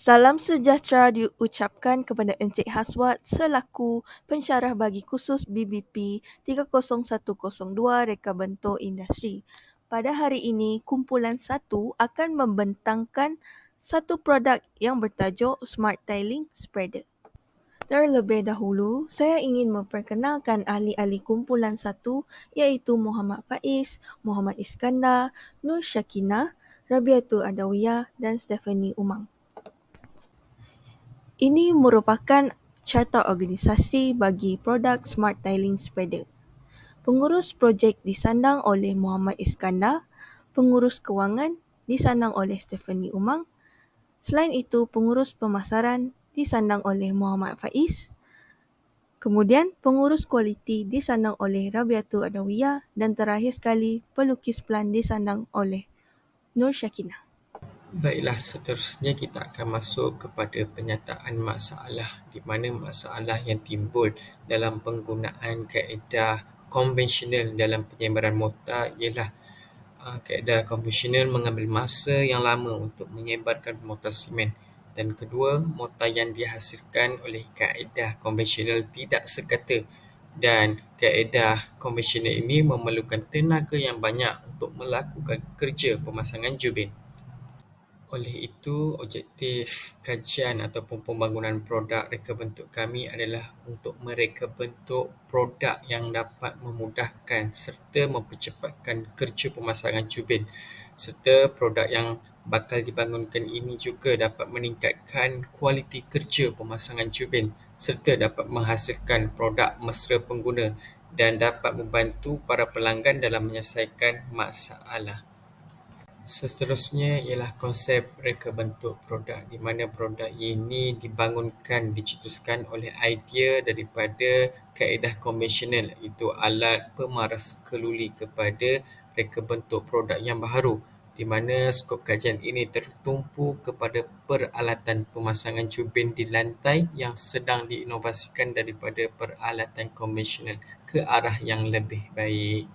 Salam sejahtera diucapkan kepada Encik Haswat selaku pensyarah bagi kursus BBP 30102 Reka Bentuk Industri. Pada hari ini, kumpulan 1 akan membentangkan satu produk yang bertajuk Smart Tiling Spreader. Terlebih dahulu, saya ingin memperkenalkan ahli-ahli kumpulan 1 iaitu Muhammad Faiz, Muhammad Iskandar, Nur Syakina, Rabiatul Adawiyah dan Stephanie Umang. Ini merupakan carta organisasi bagi produk Smart Tiling Spreader. Pengurus projek disandang oleh Muhammad Iskandar, pengurus kewangan disandang oleh Stephanie Umang. Selain itu, pengurus pemasaran disandang oleh Muhammad Faiz. Kemudian, pengurus kualiti disandang oleh Rabiatul Adawiyah dan terakhir sekali, pelukis plan disandang oleh Nur Syakina. Baiklah, seterusnya kita akan masuk kepada penyataan masalah di mana masalah yang timbul dalam penggunaan kaedah konvensional dalam penyebaran mortar ialah kaedah konvensional mengambil masa yang lama untuk menyebarkan mortar simen, dan kedua, mortar yang dihasilkan oleh kaedah konvensional tidak sekata, dan kaedah konvensional ini memerlukan tenaga yang banyak untuk melakukan kerja pemasangan jubin. Oleh itu, objektif kajian ataupun pembangunan produk reka bentuk kami adalah untuk mereka bentuk produk yang dapat memudahkan serta mempercepatkan kerja pemasangan jubin, serta produk yang bakal dibangunkan ini juga dapat meningkatkan kualiti kerja pemasangan jubin serta dapat menghasilkan produk mesra pengguna dan dapat membantu para pelanggan dalam menyelesaikan masalah. Seterusnya ialah konsep reka bentuk produk di mana produk ini dibangunkan, dicetuskan oleh idea daripada kaedah konvensional iaitu alat pemaras keluli kepada reka bentuk produk yang baharu, di mana skop kajian ini tertumpu kepada peralatan pemasangan jubin di lantai yang sedang diinovasikan daripada peralatan konvensional ke arah yang lebih baik.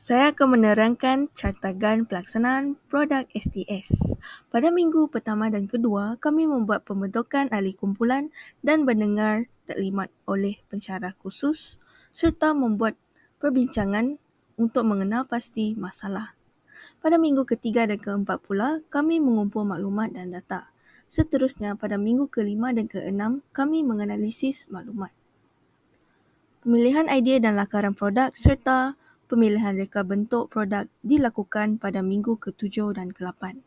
Saya akan menerangkan cartagan pelaksanaan produk STS. Pada minggu pertama dan kedua, kami membuat pembentukan ahli kumpulan dan mendengar taklimat oleh pensyarah khusus serta membuat perbincangan untuk mengenal pasti masalah. Pada minggu ketiga dan keempat pula, kami mengumpul maklumat dan data. Seterusnya, pada minggu kelima dan keenam, kami menganalisis maklumat. Pemilihan idea dan lakaran produk serta pemilihan reka bentuk produk dilakukan pada minggu ke-7 dan ke-8.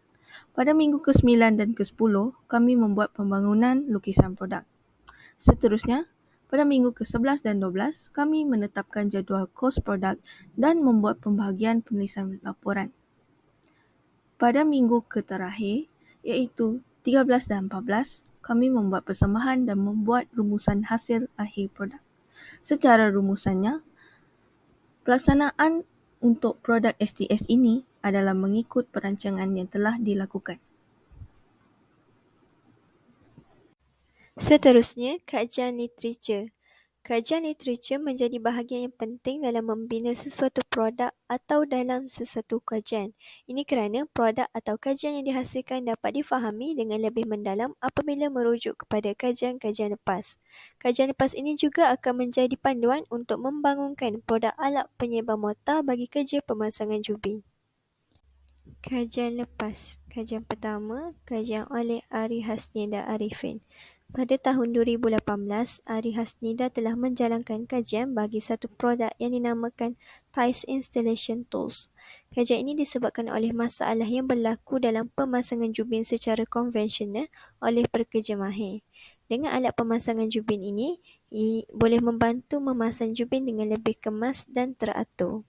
Pada minggu ke-9 dan ke-10, kami membuat pembangunan lukisan produk. Seterusnya, pada minggu ke-11 dan 12, kami menetapkan jadual kos produk dan membuat pembahagian penulisan laporan. Pada minggu keterakhir, iaitu 13 dan 14, kami membuat persembahan dan membuat rumusan hasil akhir produk. Secara rumusannya, pelaksanaan untuk produk STS ini adalah mengikut perancangan yang telah dilakukan. Seterusnya, kajian literatur. Kajian literatur menjadi bahagian yang penting dalam membina sesuatu produk atau dalam sesuatu kajian. Ini kerana produk atau kajian yang dihasilkan dapat difahami dengan lebih mendalam apabila merujuk kepada kajian-kajian lepas. Kajian lepas ini juga akan menjadi panduan untuk membangunkan produk alat penyebar mortar bagi kerja pemasangan jubin. Kajian lepas. Kajian pertama, kajian oleh Ari Hasnida Arifin. Pada tahun 2018, Ari Hasnida telah menjalankan kajian bagi satu produk yang dinamakan Tiles Installation Tools. Kajian ini disebabkan oleh masalah yang berlaku dalam pemasangan jubin secara konvensional oleh pekerja mahir. Dengan alat pemasangan jubin ini, boleh membantu memasang jubin dengan lebih kemas dan teratur.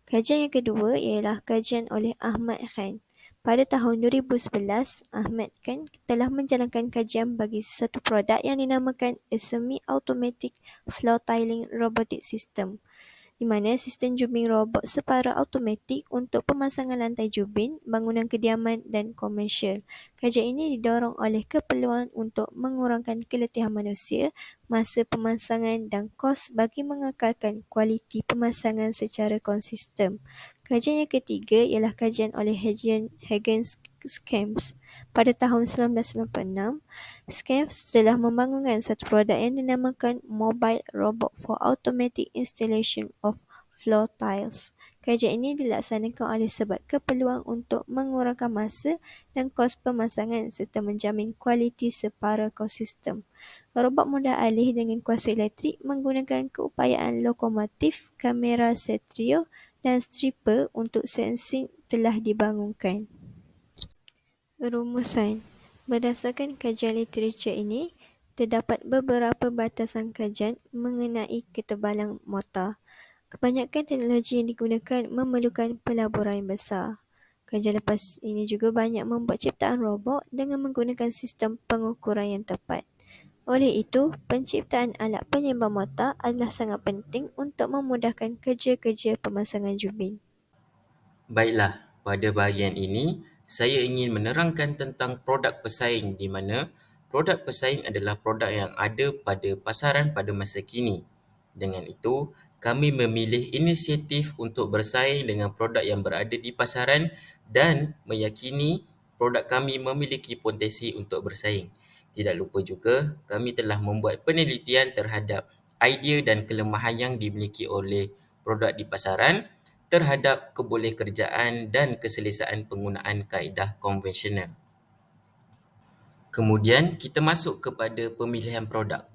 Kajian yang kedua ialah kajian oleh Ahmad Khan. Pada tahun 2011, Ahmad Khan telah menjalankan kajian bagi satu produk yang dinamakan a Semi-Automatic Floor Tiling Robotic System, di mana sistem jubin robot separa automatik untuk pemasangan lantai jubin, bangunan kediaman dan komersial. Kajian ini didorong oleh keperluan untuk mengurangkan keletihan manusia, masa pemasangan dan kos bagi mengekalkan kualiti pemasangan secara konsisten. Kajian yang ketiga ialah kajian oleh Higgins Scams. Pada tahun 1996, Scams telah membangunkan satu produk yang dinamakan Mobile Robot for Automatic Installation of Floor Tiles. Kerja ini dilaksanakan oleh sebab keperluan untuk mengurangkan masa dan kos pemasangan serta menjamin kualiti separa ekosistem. Robot mudah alih dengan kuasa elektrik menggunakan keupayaan lokomotif, kamera stereo dan stripper untuk sensing telah dibangunkan. Rumusan. Berdasarkan kajian literatur ini, terdapat beberapa batasan kajian mengenai ketebalan mortar. Kebanyakan teknologi yang digunakan memerlukan pelaburan yang besar. Kajian lepas ini juga banyak membuat ciptaan robot dengan menggunakan sistem pengukuran yang tepat. Oleh itu, penciptaan alat penyeimbang mortar adalah sangat penting untuk memudahkan kerja-kerja pemasangan jubin. Baiklah, pada bahagian ini, saya ingin menerangkan tentang produk pesaing di mana produk pesaing adalah produk yang ada pada pasaran pada masa kini. Dengan itu, kami memilih inisiatif untuk bersaing dengan produk yang berada di pasaran dan meyakini produk kami memiliki potensi untuk bersaing. Tidak lupa juga, kami telah membuat penelitian terhadap idea dan kelemahan yang dimiliki oleh produk di pasaran terhadap kebolehkerjaan dan keselesaan penggunaan kaedah konvensional. Kemudian, kita masuk kepada pemilihan produk.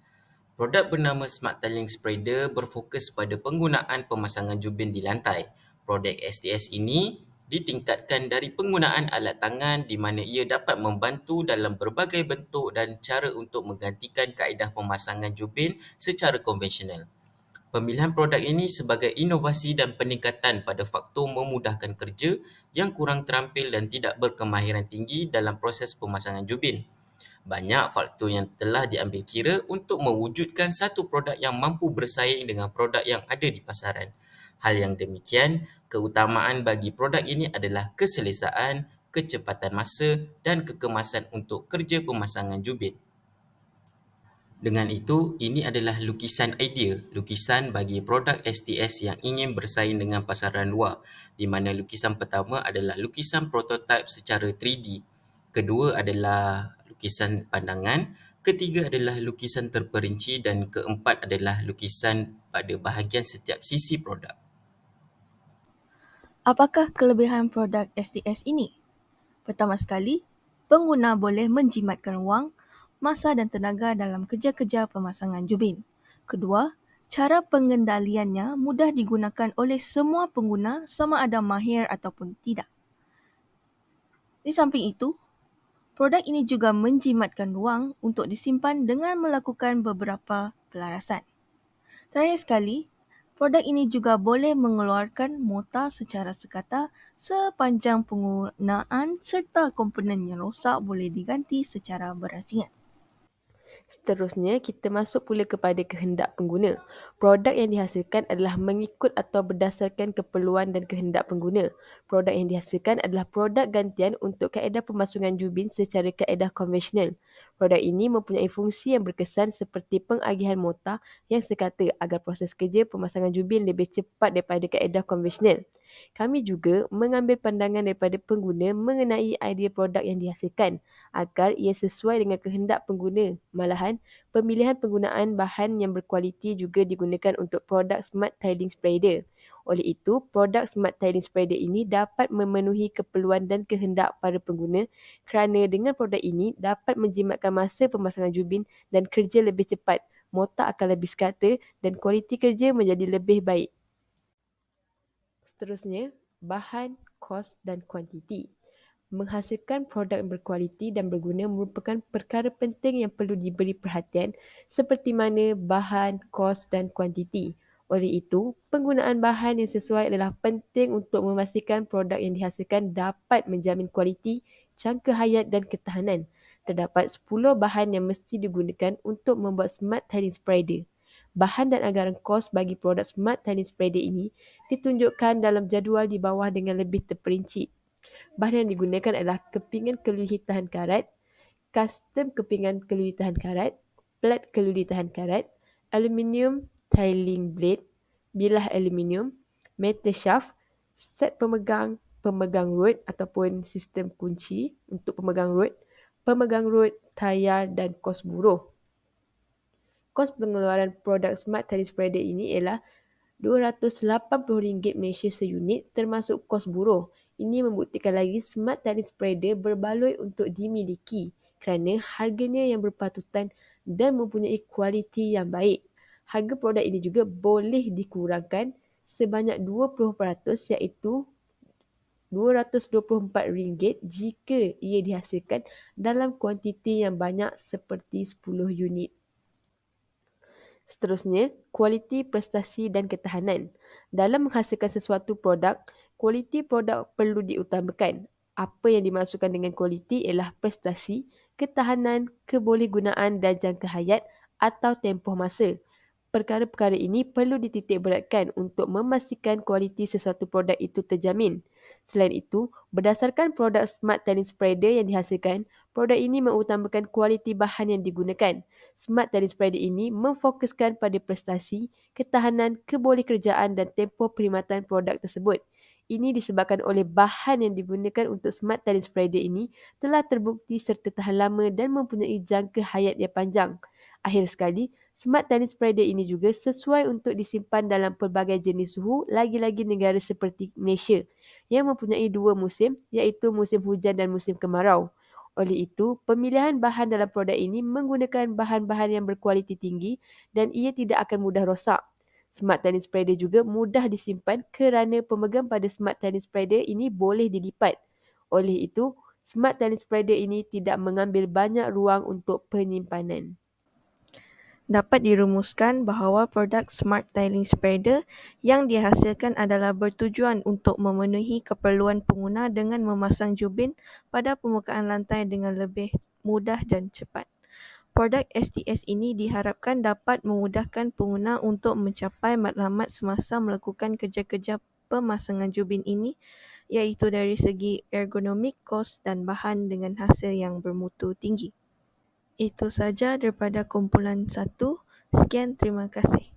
Produk bernama Smart Tiling Spreader berfokus pada penggunaan pemasangan jubin di lantai. Produk STS ini ditingkatkan dari penggunaan alat tangan di mana ia dapat membantu dalam berbagai bentuk dan cara untuk menggantikan kaedah pemasangan jubin secara konvensional. Pemilihan produk ini sebagai inovasi dan peningkatan pada faktor memudahkan kerja yang kurang terampil dan tidak berkemahiran tinggi dalam proses pemasangan jubin. Banyak faktor yang telah diambil kira untuk mewujudkan satu produk yang mampu bersaing dengan produk yang ada di pasaran. Hal yang demikian, keutamaan bagi produk ini adalah keselesaan, kecepatan masa dan kekemasan untuk kerja pemasangan jubin. Dengan itu, ini adalah lukisan idea, lukisan bagi produk STS yang ingin bersaing dengan pasaran luar, di mana lukisan pertama adalah lukisan prototipe secara 3D, kedua adalah lukisan pandangan, ketiga adalah lukisan terperinci dan keempat adalah lukisan pada bahagian setiap sisi produk. Apakah kelebihan produk STS ini? Pertama sekali, pengguna boleh menjimatkan wang, masa dan tenaga dalam kerja-kerja pemasangan jubin. Kedua, cara pengendaliannya mudah digunakan oleh semua pengguna sama ada mahir ataupun tidak. Di samping itu, produk ini juga menjimatkan wang untuk disimpan dengan melakukan beberapa pelarasan. Terakhir sekali, produk ini juga boleh mengeluarkan mortar secara sekata sepanjang penggunaan serta komponen yang rosak boleh diganti secara berasingan. Seterusnya, kita masuk pula kepada kehendak pengguna. Produk yang dihasilkan adalah mengikut atau berdasarkan keperluan dan kehendak pengguna. Produk yang dihasilkan adalah produk gantian untuk kaedah pemasungan jubin secara kaedah konvensional. Produk ini mempunyai fungsi yang berkesan seperti pengagihan mortar yang sekata agar proses kerja pemasangan jubin lebih cepat daripada kaedah konvensional. Kami juga mengambil pandangan daripada pengguna mengenai idea produk yang dihasilkan agar ia sesuai dengan kehendak pengguna. Malahan, pemilihan penggunaan bahan yang berkualiti juga digunakan untuk produk Smart Tiling Spreader. Oleh itu, produk Smart Tiling Spreader ini dapat memenuhi keperluan dan kehendak para pengguna kerana dengan produk ini dapat menjimatkan masa pemasangan jubin dan kerja lebih cepat, mortar akan lebih sekata dan kualiti kerja menjadi lebih baik. Seterusnya, bahan, kos dan kuantiti. Menghasilkan produk yang berkualiti dan berguna merupakan perkara penting yang perlu diberi perhatian seperti mana bahan, kos dan kuantiti. Oleh itu, penggunaan bahan yang sesuai adalah penting untuk memastikan produk yang dihasilkan dapat menjamin kualiti, jangka hayat dan ketahanan. Terdapat 10 bahan yang mesti digunakan untuk membuat Smart Tiling Spreader. Bahan dan anggaran kos bagi produk Smart Tiling Spreader ini ditunjukkan dalam jadual di bawah dengan lebih terperinci. Bahan yang digunakan adalah kepingan keluli tahan karat, custom kepingan keluli tahan karat, plat keluli tahan karat, aluminium tiling blade, bilah aluminium, metal shaft, set pemegang, pemegang rod ataupun sistem kunci untuk pemegang rod, tayar dan kos buruh. Kos pengeluaran produk Smart Tally Spreader ini ialah RM280 Malaysia seunit termasuk kos buruh. Ini membuktikan lagi Smart Tally Spreader berbaloi untuk dimiliki kerana harganya yang berpatutan dan mempunyai kualiti yang baik. Harga produk ini juga boleh dikurangkan sebanyak 20% iaitu RM224 jika ia dihasilkan dalam kuantiti yang banyak seperti 10 unit. Seterusnya, kualiti, prestasi dan ketahanan. Dalam menghasilkan sesuatu produk, kualiti produk perlu diutamakan. Apa yang dimaksudkan dengan kualiti ialah prestasi, ketahanan, kebolehgunaan dan jangka hayat atau tempoh masa. Perkara-perkara ini perlu dititikberatkan untuk memastikan kualiti sesuatu produk itu terjamin. Selain itu, berdasarkan produk Smart Tally Spreader yang dihasilkan, produk ini mengutamakan kualiti bahan yang digunakan. Smart Tally Spreader ini memfokuskan pada prestasi, ketahanan, kebolehkerjaan dan tempoh perkhidmatan produk tersebut. Ini disebabkan oleh bahan yang digunakan untuk Smart Tally Spreader ini telah terbukti serta tahan lama dan mempunyai jangka hayat yang panjang. Akhir sekali, Smart Tally Spreader ini juga sesuai untuk disimpan dalam pelbagai jenis suhu, lagi-lagi negara seperti Malaysia yang mempunyai dua musim iaitu musim hujan dan musim kemarau. Oleh itu, pemilihan bahan dalam produk ini menggunakan bahan-bahan yang berkualiti tinggi dan ia tidak akan mudah rosak. Smart Tally Spreader juga mudah disimpan kerana pemegang pada Smart Tally Spreader ini boleh dilipat. Oleh itu, Smart Tally Spreader ini tidak mengambil banyak ruang untuk penyimpanan. Dapat dirumuskan bahawa produk Smart Tiling Spreader yang dihasilkan adalah bertujuan untuk memenuhi keperluan pengguna dengan memasang jubin pada permukaan lantai dengan lebih mudah dan cepat. Produk STS ini diharapkan dapat memudahkan pengguna untuk mencapai matlamat semasa melakukan kerja-kerja pemasangan jubin ini, iaitu dari segi ergonomik, kos dan bahan dengan hasil yang bermutu tinggi. Itu saja daripada kumpulan 1. Sekian, terima kasih.